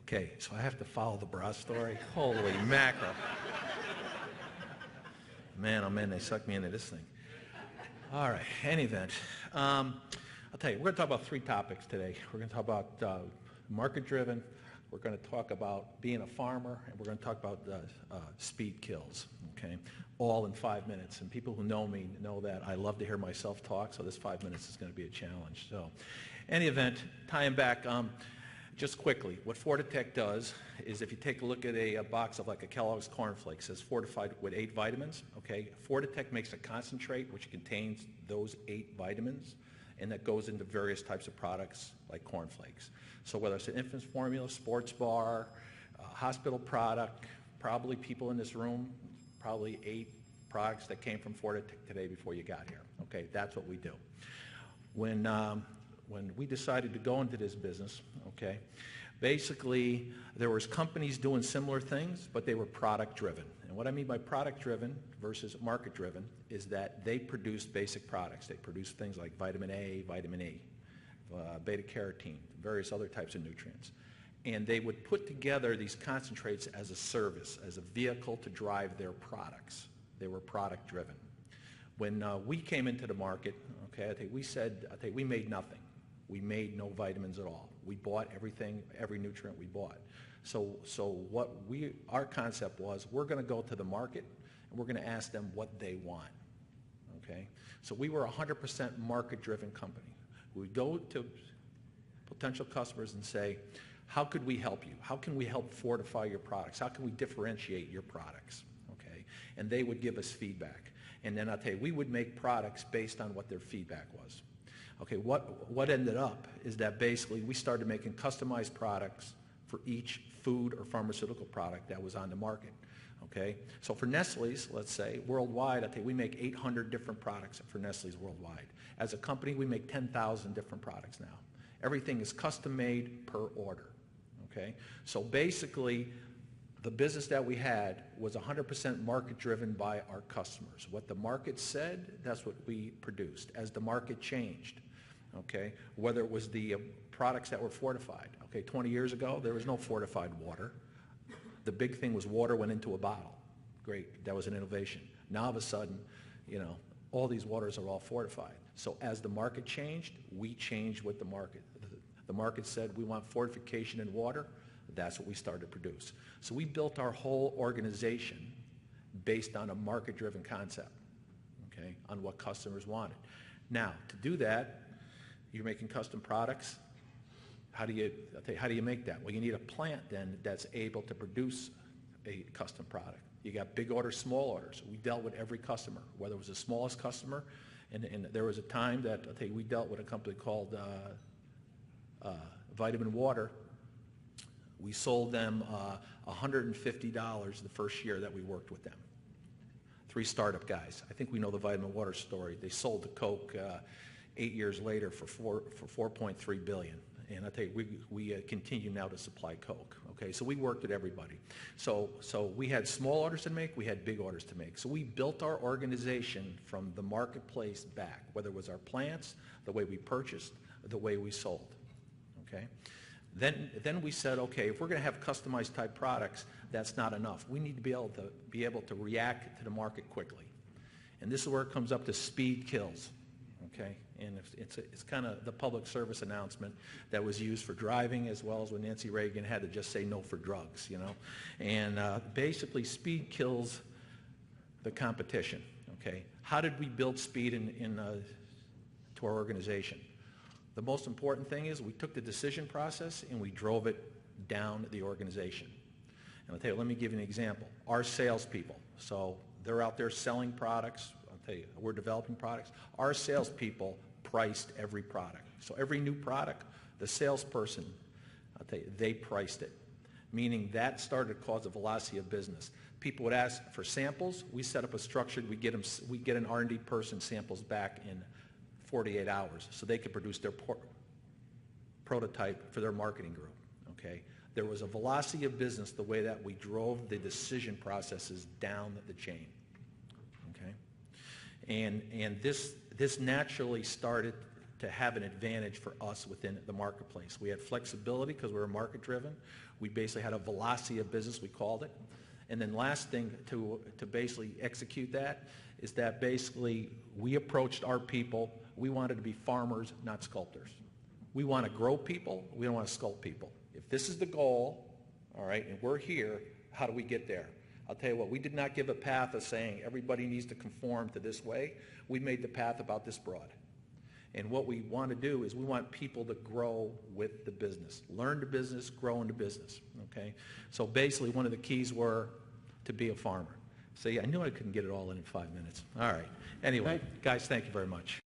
Okay, so I have to follow the bra story? Holy mackerel. Man, oh man, they sucked me into this thing. All right, any event. I'll tell you, we're going to talk about three topics today. We're going to talk about market-driven, we're going to talk about being a farmer, and we're going to talk about speed kills, okay? All in 5 minutes. And people who know me know that I love to hear myself talk, so this 5 minutes is going to be a challenge. So, any event, tying back, just quickly, what Fortitech does is if you take a look at a box of like a Kellogg's Corn Flakes, it's fortified with 8 vitamins, okay? Fortitech makes a concentrate which contains those 8 vitamins, and that goes into various types of products like Corn Flakes. So whether it's an infant's formula, sports bar, hospital product, probably people in this room, probably 8 products that came from Fortitech today before you got here, okay? That's what we do. When we decided to go into this business, okay, basically there was companies doing similar things, but they were product driven. And what I mean by product driven versus market driven is that they produced basic products. They produced things like vitamin A, vitamin E, beta carotene, various other types of nutrients. And they would put together these concentrates as a service, as a vehicle to drive their products. They were product driven. When we came into the market, okay, we made nothing. We made no vitamins at all. We bought everything, every nutrient we bought. So what our concept was, we're going to go to the market and we're going to ask them what they want. Okay? So we were a 100% market-driven company. We would go to potential customers and say, how could we help you? How can we help fortify your products? How can we differentiate your products? Okay? And they would give us feedback. And then I'll tell you, we would make products based on what their feedback was. Okay, what ended up is that basically we started making customized products for each food or pharmaceutical product that was on the market. Okay, so for Nestle's, let's say, worldwide, I think we make 800 different products for Nestle's worldwide. As a company, we make 10,000 different products now. Everything is custom made per order. Okay, so basically, the business that we had was 100% market driven by our customers. What the market said, that's what we produced. As the market changed, okay, whether it was the products that were fortified. Okay, 20 years ago, there was no fortified water. The big thing was water went into a bottle. Great, that was an innovation. Now all of a sudden, you know, all these waters are all fortified. So as the market changed, we changed with the market. The market said we want fortification in water. That's what we started to produce. So we built our whole organization based on a market-driven concept, okay, on what customers wanted. Now, to do that, you're making custom products. How do you make that? Well, you need a plant then that's able to produce a custom product. You got big orders, small orders. We dealt with every customer, whether it was the smallest customer, and there was a time that we dealt with a company called Vitamin Water. We sold them $150 the first year that we worked with them. 3 startup guys. I think we know the Vitamin Water story. They sold to Coke 8 years later for $4.3 billion. And I tell you, we continue now to supply Coke. Okay, so we worked with everybody. So we had small orders to make, we had big orders to make. So we built our organization from the marketplace back, whether it was our plants, the way we purchased, the way we sold. Okay. Then we said, okay, if we're going to have customized type products, that's not enough. We need to be able to react to the market quickly. And this is where it comes up to speed kills. Okay? And it's kind of the public service announcement that was used for driving, as well as when Nancy Reagan had to just say no for drugs, you know. And basically speed kills the competition. Okay? How did we build speed to our organization? The most important thing is we took the decision process and we drove it down the organization. And I'll tell you, let me give you an example. Our salespeople, so they're out there selling products. I'll tell you, we're developing products. Our salespeople priced every product. So every new product, the salesperson, I'll tell you, they priced it, meaning that started to cause a velocity of business. People would ask for samples. We set up a structure. We get an R&D person samples back in 48 hours so they could produce their prototype for their marketing group. Okay, there was a velocity of business the way that we drove the decision processes down the chain. Okay, and this naturally started to have an advantage for us within the marketplace. We had flexibility because we were market-driven. We basically had a velocity of business, we called it. And then last thing to basically execute that is that basically we approached our people. We wanted to be farmers, not sculptors. We want to grow people. We don't want to sculpt people. If this is the goal, all right, and we're here, how do we get there? I'll tell you what, we did not give a path of saying everybody needs to conform to this way. We made the path about this broad. And what we want to do is we want people to grow with the business. Learn the business, grow in the business, okay? So basically one of the keys were to be a farmer. So yeah, I knew I couldn't get it all in 5 minutes. All right. Anyway, guys, thank you very much.